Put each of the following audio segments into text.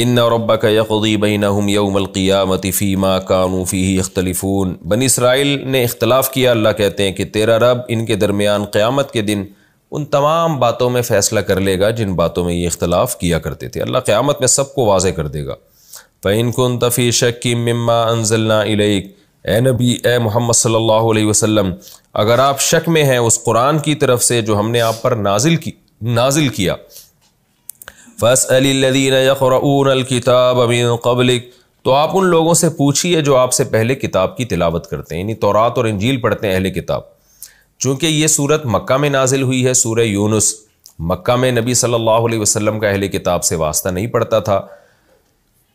ان ربک یقضی بینہم یوم القیامۃ فیما کانوا فیہ یختلفون۔ بنی اسرائیل نے اختلاف کیا، اللہ کہتے ہیں کہ تیرا رب ان کے درمیان قیامت کے دن ان تمام باتوں میں فیصلہ کر لے گا جن باتوں میں یہ اختلاف کیا کرتے تھے۔ اللہ قیامت میں سب کو واضح کر دے گا۔ فَإِن كُنتَ فِي شَكٍّ مِّمَّا أَنزَلْنَا إِلَيْكَ، اے نبی، اے محمد صلی اللہ علیہ وسلم، اگر آپ شک میں ہیں اس قرآن کی طرف سے جو ہم نے آپ پر نازل کیا، فَاسْأَلِ الَّذِينَ يَقْرَؤُونَ الْكِتَابَ مِن قَبْلِكَ، تو آپ ان لوگوں سے پوچھیے جو آپ سے پہلے کتاب کی تلاوت کرتے ہیں، یعنی تورات اور انجیل پڑھتے ہیں اہل کتاب۔ چونکہ یہ صورت مکہ میں نازل ہوئی ہے، سورہ یونس، مکہ میں نبی صلی اللہ علیہ وسلم کا اہل کتاب سے واسطہ نہیں پڑتا تھا۔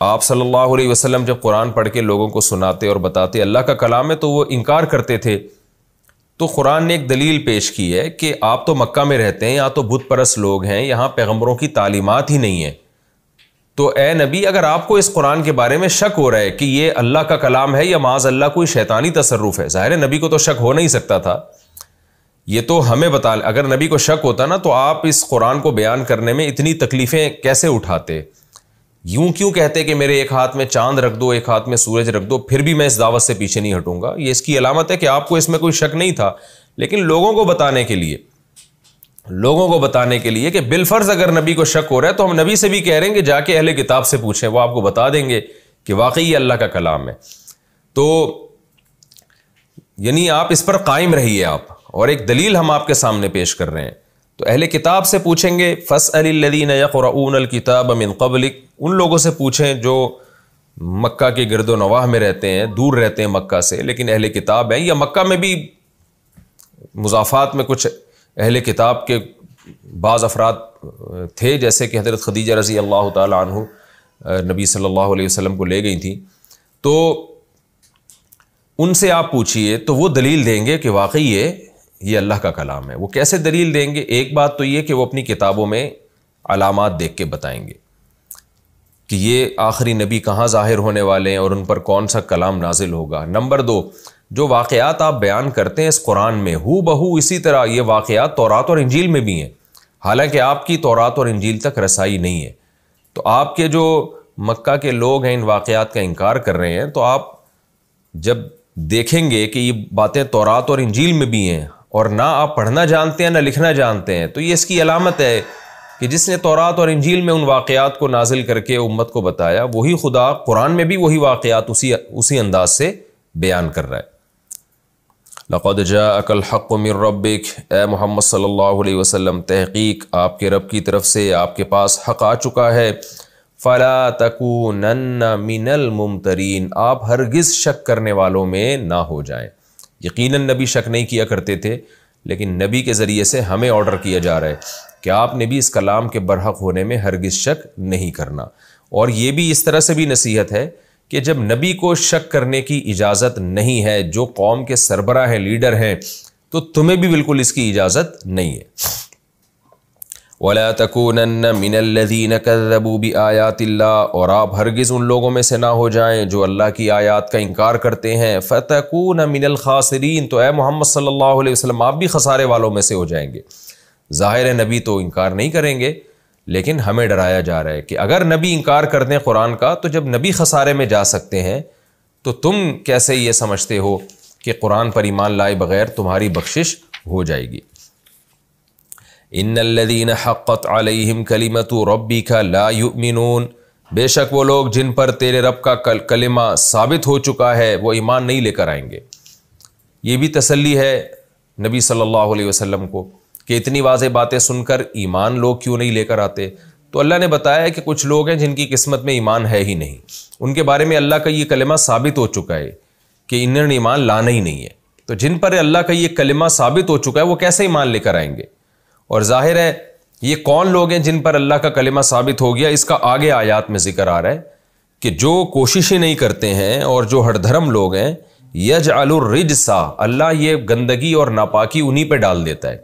آپ صلی اللہ علیہ وسلم جب قرآن پڑھ کے لوگوں کو سناتے اور بتاتے اللہ کا کلام ہے تو وہ انکار کرتے تھے۔ تو قرآن نے ایک دلیل پیش کی ہے کہ آپ تو مکہ میں رہتے ہیں، یہاں تو بت پرست لوگ ہیں، یہاں پیغمبروں کی تعلیمات ہی نہیں ہیں، تو اے نبی اگر آپ کو اس قرآن کے بارے میں شک ہو رہا ہے کہ یہ اللہ کا کلام ہے یا معاذ اللہ کوئی شیطانی تصرف ہے، ظاہر ہے نبی کو تو شک ہو نہیں سکتا تھا، یہ تو ہمیں بتا، اگر نبی کو شک ہوتا نا تو آپ اس قرآن کو بیان کرنے میں اتنی تکلیفیں کیسے اٹھاتے؟ یوں کیوں کہتے کہ میرے ایک ہاتھ میں چاند رکھ دو، ایک ہاتھ میں سورج رکھ دو، پھر بھی میں اس دعوت سے پیچھے نہیں ہٹوں گا؟ یہ اس کی علامت ہے کہ آپ کو اس میں کوئی شک نہیں تھا، لیکن لوگوں کو بتانے کے لیے کہ بالفرض اگر نبی کو شک ہو رہا ہے تو ہم نبی سے بھی کہہ رہے ہیں کہ جا کے اہل کتاب سے پوچھیں، وہ آپ کو بتا دیں گے کہ واقعی یہ اللہ کا کلام ہے۔ تو یعنی آپ اس پر قائم رہیے آپ، اور ایک دلیل ہم آپ کے سامنے پیش کر رہے ہیں۔ تو اہل کتاب سے پوچھیں گے، فَاسْأَلِ الَّذِينَ يَقْرَؤُونَ الْكِتَابَ مِن قَبْلِكَ، ان لوگوں سے پوچھیں جو مکہ کے گرد و نواح میں رہتے ہیں، دور رہتے ہیں مکہ سے لیکن اہل کتاب ہیں، یا مکہ میں بھی مضافات میں کچھ اہل کتاب کے بعض افراد تھے، جیسے کہ حضرت خدیجہ رضی اللہ تعالی عنہ نبی صلی اللہ علیہ وسلم کو لے گئی تھیں، تو ان سے آپ پوچھئے تو وہ دلیل دیں گے کہ واقعی یہ اللہ کا کلام ہے۔ وہ کیسے دلیل دیں گے؟ ایک بات تو یہ کہ وہ اپنی کتابوں میں علامات دیکھ کے بتائیں گے کہ یہ آخری نبی کہاں ظاہر ہونے والے ہیں اور ان پر کون سا کلام نازل ہوگا۔ نمبر 2، جو واقعات آپ بیان کرتے ہیں اس قرآن میں ہو بہو اسی طرح یہ واقعات تورات اور انجیل میں بھی ہیں، حالانکہ آپ کی تورات اور انجیل تک رسائی نہیں ہے۔ تو آپ کے جو مکہ کے لوگ ہیں ان واقعات کا انکار کر رہے ہیں، تو آپ جب دیکھیں گے کہ یہ باتیں تورات اور انجیل میں بھی ہیں اور نہ آپ پڑھنا جانتے ہیں نہ لکھنا جانتے ہیں، تو یہ اس کی علامت ہے کہ جس نے تورات اور انجیل میں ان واقعات کو نازل کر کے امت کو بتایا، وہی خدا قرآن میں بھی وہی واقعات اسی انداز سے بیان کر رہا ہے۔ لَقَدْ جَاءَكَ الْحَقُّ مِن رَبِّكَ، اے محمد صلی اللہ علیہ وسلم تحقیق آپ کے رب کی طرف سے آپ کے پاس حق آ چکا ہے۔ فَلَا تَكُونَنَّ مِنَ الْمُمْتَرِينَ، آپ ہرگز شک کرنے والوں میں نہ ہو جائیں۔ یقیناً نبی شک نہیں کیا کرتے تھے، لیکن نبی کے ذریعے سے ہمیں آرڈر کیا جا رہا ہے کہ آپ نے بھی اس کلام کے برحق ہونے میں ہرگز شک نہیں کرنا۔ اور یہ بھی اس طرح سے بھی نصیحت ہے کہ جب نبی کو شک کرنے کی اجازت نہیں ہے، جو قوم کے سربراہ ہیں، لیڈر ہیں، تو تمہیں بھی بالکل اس کی اجازت نہیں ہے۔ وَلَا تَكُونَنَّ مِنَ الَّذِينَ كَذَّبُوا بِآيَاتِ اللَّهِ، اور آپ ہرگز ان لوگوں میں سے نہ ہو جائیں جو اللہ کی آیات کا انکار کرتے ہیں۔ فَتَكُونَ مِنَ الْخَاسِرِينَ، تو اے محمد صلی اللہ علیہ وسلم آپ بھی خسارے والوں میں سے ہو جائیں گے۔ ظاہر ہے نبی تو انکار نہیں کریں گے، لیکن ہمیں ڈرایا جا رہا ہے کہ اگر نبی انکار کر دیں قرآن کا، تو جب نبی خسارے میں جا سکتے ہیں تو تم کیسے یہ سمجھتے ہو کہ قرآن پر ایمان لائے بغیر تمہاری بخشش ہو جائے گی۔ ان الذین حقت علیہم کلمۃ ربک لا یؤمنون، بے شک وہ لوگ جن پر تیرے رب کا کلمہ ثابت ہو چکا ہے وہ ایمان نہیں لے کر آئیں گے۔ یہ بھی تسلی ہے نبی صلی اللہ علیہ وسلم کو کہ اتنی واضح باتیں سن کر ایمان لوگ کیوں نہیں لے کر آتے۔ تو اللہ نے بتایا کہ کچھ لوگ ہیں جن کی قسمت میں ایمان ہے ہی نہیں، ان کے بارے میں اللہ کا یہ کلمہ ثابت ہو چکا ہے کہ انہوں نے ایمان لانا ہی نہیں ہے۔ تو جن پر اللہ کا یہ کلمہ ثابت ہو چکا ہے وہ کیسے ایمان لے کر آئیں گے؟ اور ظاہر ہے یہ کون لوگ ہیں جن پر اللہ کا کلمہ ثابت ہو گیا، اس کا آگے آیات میں ذکر آ رہا ہے کہ جو کوششیں نہیں کرتے ہیں اور جو ہٹ دھرم لوگ ہیں، یجعل الرجس، اللہ یہ گندگی اور ناپاکی انہی پہ ڈال دیتا ہے،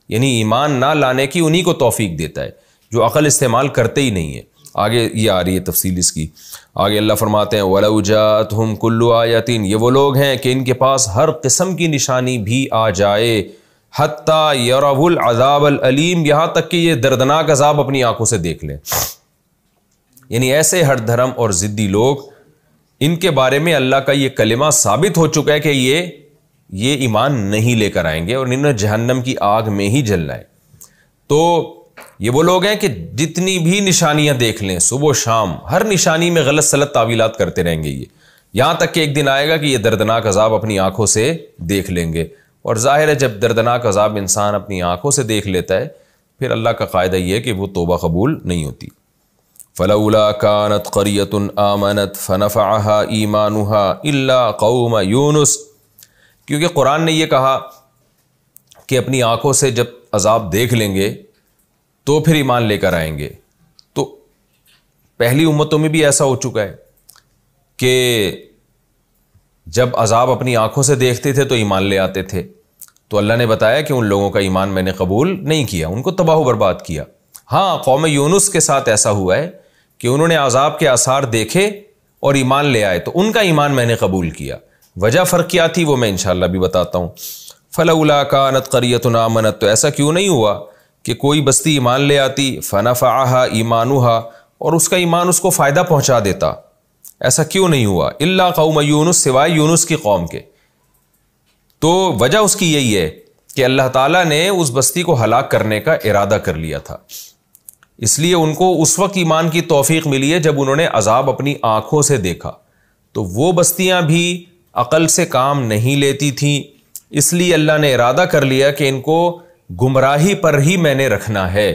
یعنی ایمان نہ لانے کی انہی کو توفیق دیتا ہے جو عقل استعمال کرتے ہی نہیں ہے۔ آگے یہ آ رہی ہے تفصیل اس کی، آگے اللہ فرماتے ہیں وَلَوْ جَاءَتْهُمْ كُلُّ آیَةٍ، یہ وہ لوگ ہیں کہ ان کے پاس ہر قسم کی نشانی بھی آ جائے، حتیٰ یروا العذاب العلیم، یہاں تک کہ یہ دردناک عذاب اپنی آنکھوں سے دیکھ لیں۔ یعنی ایسے ہٹ دھرم اور ضدی لوگ، ان کے بارے میں اللہ کا یہ کلمہ ثابت ہو چکا ہے کہ یہ ایمان نہیں لے کر آئیں گے اور انہوں نے جہنم کی آگ میں ہی جلنا ہے۔ تو یہ وہ لوگ ہیں کہ جتنی بھی نشانیاں دیکھ لیں صبح و شام، ہر نشانی میں غلط سلط تعویلات کرتے رہیں گے، یہاں تک کہ ایک دن آئے گا کہ یہ دردناک عذاب اپنی آنکھوں سے دیکھ لیں گے۔ اور ظاہر ہے جب دردناک عذاب انسان اپنی آنکھوں سے دیکھ لیتا ہے پھر اللہ کا قاعدہ یہ ہے کہ وہ توبہ قبول نہیں ہوتی۔ فلولا كانت قرية آمنت فنفعها ایمانها الا قوم یونس، کیونکہ قرآن نے یہ کہا کہ اپنی آنکھوں سے جب عذاب دیکھ لیں گے تو پھر ایمان لے کر آئیں گے۔ تو پہلی امتوں میں بھی ایسا ہو چکا ہے کہ جب عذاب اپنی آنکھوں سے دیکھتے تھے تو ایمان لے آتے تھے، تو اللہ نے بتایا کہ ان لوگوں کا ایمان میں نے قبول نہیں کیا، ان کو تباہ و برباد کیا۔ ہاں، قوم یونس کے ساتھ ایسا ہوا ہے کہ انہوں نے عذاب کے آثار دیکھے اور ایمان لے آئے تو ان کا ایمان میں نے قبول کیا۔ وجہ فرق کیا تھی وہ میں انشاءاللہ بھی بتاتا ہوں۔ فلولا كانت قرية آمنت، تو ایسا کیوں نہیں ہوا کہ کوئی بستی ایمان لے آتی، فنفعها ایمانها، اور اس کا ایمان اس کو فائدہ پہنچا دیتا، ایسا کیوں نہیں ہوا؟ الا قوم یونس، سوائے یونس کی قوم کے۔ تو وجہ اس کی یہی ہے کہ اللہ تعالیٰ نے اس بستی کو ہلاک کرنے کا ارادہ کر لیا تھا، اس لیے ان کو اس وقت ایمان کی توفیق ملی ہے جب انہوں نے عذاب اپنی آنکھوں سے دیکھا۔ تو وہ بستیاں بھی عقل سے کام نہیں لیتی تھیں، اس لیے اللہ نے ارادہ کر لیا کہ ان کو گمراہی پر ہی میں نے رکھنا ہے۔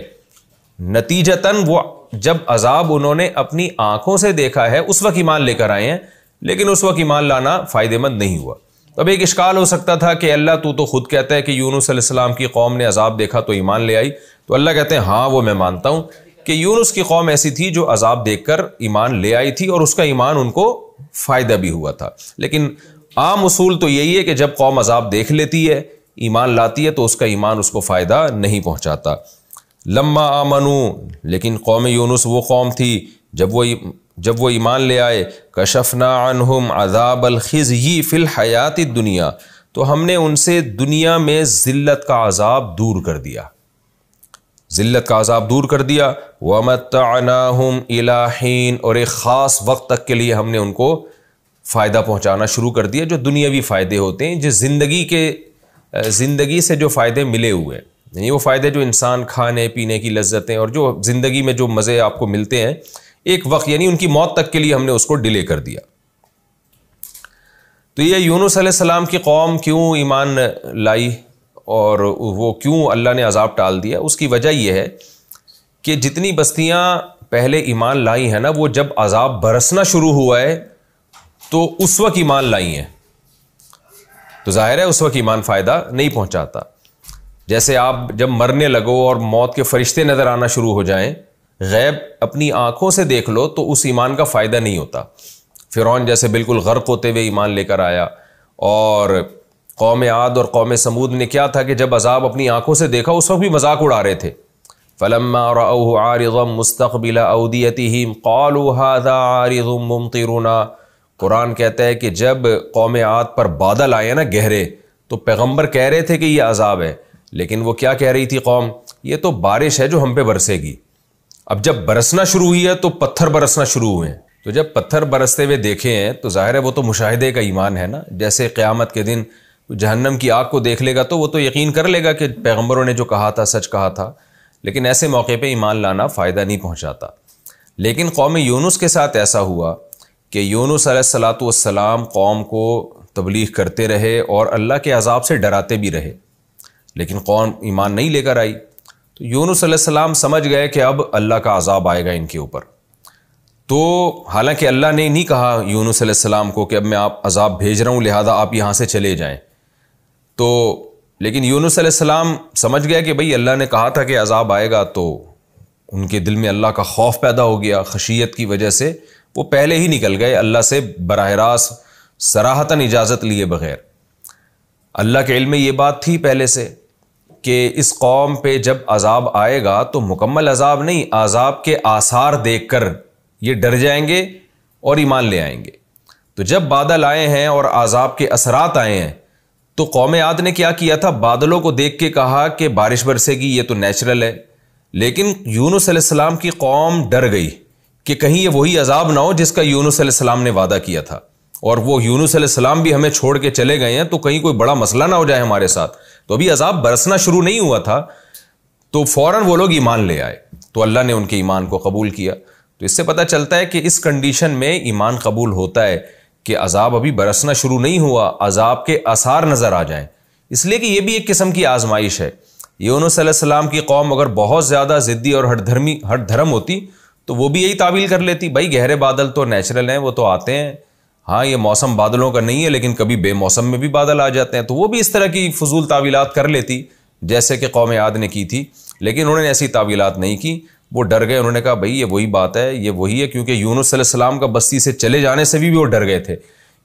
نتیجتاً وہ جب عذاب انہوں نے اپنی آنکھوں سے دیکھا ہے اس وقت ایمان لے کر آئے ہیں، لیکن اس وقت ایمان لانا فائدہ مند نہیں ہوا۔ اب ایک اشکال ہو سکتا تھا کہ اللہ تو خود کہتا ہے کہ یونس علیہ السلام کی قوم نے عذاب دیکھا تو ایمان لے آئی، تو اللہ کہتے ہیں ہاں وہ میں مانتا ہوں کہ یونس کی قوم ایسی تھی جو عذاب دیکھ کر ایمان لے آئی تھی اور اس کا ایمان ان کو فائدہ بھی ہوا تھا۔ لیکن عام اصول تو یہی ہے کہ جب قوم عذاب دیکھ لیتی ہے، ایمان لاتی ہے، تو اس کا ایمان اس کو فائدہ نہیں پہنچاتا۔ لما آمنو، لیکن قوم یونس وہ قوم تھی جب وہ ایمان لے آئے، کشفنا عنہم عذاب الخزی فی الحیات الدنیا، تو ہم نے ان سے دنیا میں ذلت کا عذاب دور کر دیا، ذلت کا عذاب دور کر دیا۔ ومتعناہم الی حین، اور ایک خاص وقت تک کے لیے ہم نے ان کو فائدہ پہنچانا شروع کر دیا، جو دنیاوی فائدے ہوتے ہیں، جو زندگی سے جو فائدے ملے ہوئے ہیں، یعنی وہ فائدے جو انسان کھانے پینے کی لذتیں اور جو زندگی میں جو مزے آپ کو ملتے ہیں، ایک وقت یعنی ان کی موت تک کے لیے ہم نے اس کو ڈیلے کر دیا۔ تو یہ یونس علیہ السلام کی قوم کیوں ایمان لائی اور وہ کیوں اللہ نے عذاب ٹال دیا، اس کی وجہ یہ ہے کہ جتنی بستیاں پہلے ایمان لائی ہیں نا، وہ جب عذاب برسنا شروع ہوا ہے تو اس وقت ایمان لائی ہیں، تو ظاہر ہے اس وقت ایمان فائدہ نہیں پہنچاتا۔ جیسے آپ جب مرنے لگو اور موت کے فرشتے نظر آنا شروع ہو جائیں، غیب اپنی آنکھوں سے دیکھ لو تو اس ایمان کا فائدہ نہیں ہوتا۔ فرعون جیسے بالکل غرق ہوتے ہوئے ایمان لے کر آیا، اور قوم عاد اور قوم سمود نے کیا تھا کہ جب عذاب اپنی آنکھوں سے دیکھا اس وقت بھی مذاق اڑا رہے تھے۔ فلما رأوه عارضا مستقبل اودیتہم قالوا هذا عارض ممطرنا، قرآن کہتا ہے کہ جب قوم عاد پر بادل آئے نا گہرے، تو پیغمبر کہہ رہے تھے کہ یہ عذاب ہے، لیکن وہ کیا کہہ رہی تھی قوم؟ یہ تو بارش ہے جو ہم پہ برسے گی۔ اب جب برسنا شروع ہوئی ہے تو پتھر برسنا شروع ہوئے ہیں، تو جب پتھر برستے ہوئے دیکھے ہیں تو ظاہر ہے وہ تو مشاہدے کا ایمان ہے نا۔ جیسے قیامت کے دن جہنم کی آگ کو دیکھ لے گا تو وہ تو یقین کر لے گا کہ پیغمبروں نے جو کہا تھا سچ کہا تھا، لیکن ایسے موقع پہ ایمان لانا فائدہ نہیں پہنچاتا۔ لیکن قوم یونس کے ساتھ ایسا ہوا کہ یونس علیہ السلام قوم کو تبلیغ کرتے رہے اور اللہ کے عذاب سے ڈراتے بھی رہے، لیکن قوم ایمان نہیں لے کر آئی۔ تو یونس علیہ السلام سمجھ گئے کہ اب اللہ کا عذاب آئے گا ان کے اوپر۔ تو حالانکہ اللہ نے نہیں کہا یونس علیہ السلام کو کہ اب میں آپ عذاب بھیج رہا ہوں لہذا آپ یہاں سے چلے جائیں، تو لیکن یونس علیہ السلام سمجھ گئے کہ بھئی اللہ نے کہا تھا کہ عذاب آئے گا، تو ان کے دل میں اللہ کا خوف پیدا ہو گیا، خشیت کی وجہ سے وہ پہلے ہی نکل گئے اللہ سے براہ راست صراحتاً اجازت لیے بغیر۔ اللہ کے علم میں یہ بات تھی پہلے سے کہ اس قوم پہ جب عذاب آئے گا تو مکمل عذاب نہیں، عذاب کے آثار دیکھ کر یہ ڈر جائیں گے اور ایمان لے آئیں گے۔ تو جب بادل آئے ہیں اور عذاب کے اثرات آئے ہیں تو قوم عاد نے کیا کیا تھا؟ بادلوں کو دیکھ کے کہا کہ بارش برسے گی، یہ تو نیچرل ہے، لیکن یونس علیہ السلام کی قوم ڈر گئی کہ کہیں یہ وہی عذاب نہ ہو جس کا یونس علیہ السلام نے وعدہ کیا تھا، اور وہ یونس علیہ السلام بھی ہمیں چھوڑ کے چلے گئے ہیں تو کہیں کوئی بڑا مسئلہ نہ ہو جائے ہمارے ساتھ۔ تو ابھی عذاب برسنا شروع نہیں ہوا تھا تو فوراً وہ لوگ ایمان لے آئے، تو اللہ نے ان کے ایمان کو قبول کیا۔ تو اس سے پتہ چلتا ہے کہ اس کنڈیشن میں ایمان قبول ہوتا ہے کہ عذاب ابھی برسنا شروع نہیں ہوا، عذاب کے آثار نظر آ جائیں، اس لیے کہ یہ بھی ایک قسم کی آزمائش ہے۔ یونس علیہ السلام کی قوم اگر بہت زیادہ ضدی اور ہٹ دھرم ہوتی تو وہ بھی یہی تعویل کر لیتی، بھائی گہرے بادل تو نیچرل ہیں، وہ تو آتے ہیں، ہاں یہ موسم بادلوں کا نہیں ہے لیکن کبھی بے موسم میں بھی بادل آ جاتے ہیں، تو وہ بھی اس طرح کی فضول تعویلات کر لیتی جیسے کہ قوم عاد نے کی تھی، لیکن انہوں نے ایسی تعویلات نہیں کی، وہ ڈر گئے، انہوں نے کہا بھائی یہ وہی بات ہے، یہ وہی ہے، کیونکہ یونس علیہ السلام کا بستی سے چلے جانے سے بھی وہ ڈر گئے تھے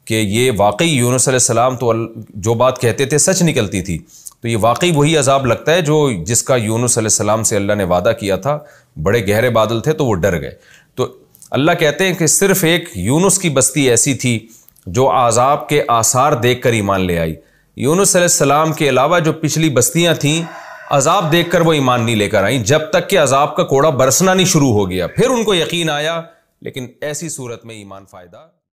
کہ یہ واقعی یونس علیہ السلام تو جو بات کہتے تھے سچ نکلتی تھی، تو یہ واقعی وہی عذاب لگتا ہے جو جس کا یونس علیہ السلام سے اللہ نے وعدہ کیا تھا، بڑے گہرے بادل تھے تو وہ ڈر گئے۔ تو اللہ کہتے ہیں کہ صرف ایک یونس کی بستی ایسی تھی جو عذاب کے آثار دیکھ کر ایمان لے آئی، یونس علیہ السلام کے علاوہ جو پچھلی بستیاں تھیں عذاب دیکھ کر وہ ایمان نہیں لے کر آئیں، جب تک کہ عذاب کا کوڑا برسنا نہیں شروع ہو گیا، پھر ان کو یقین آیا، لیکن ایسی صورت میں ایمان فائدہ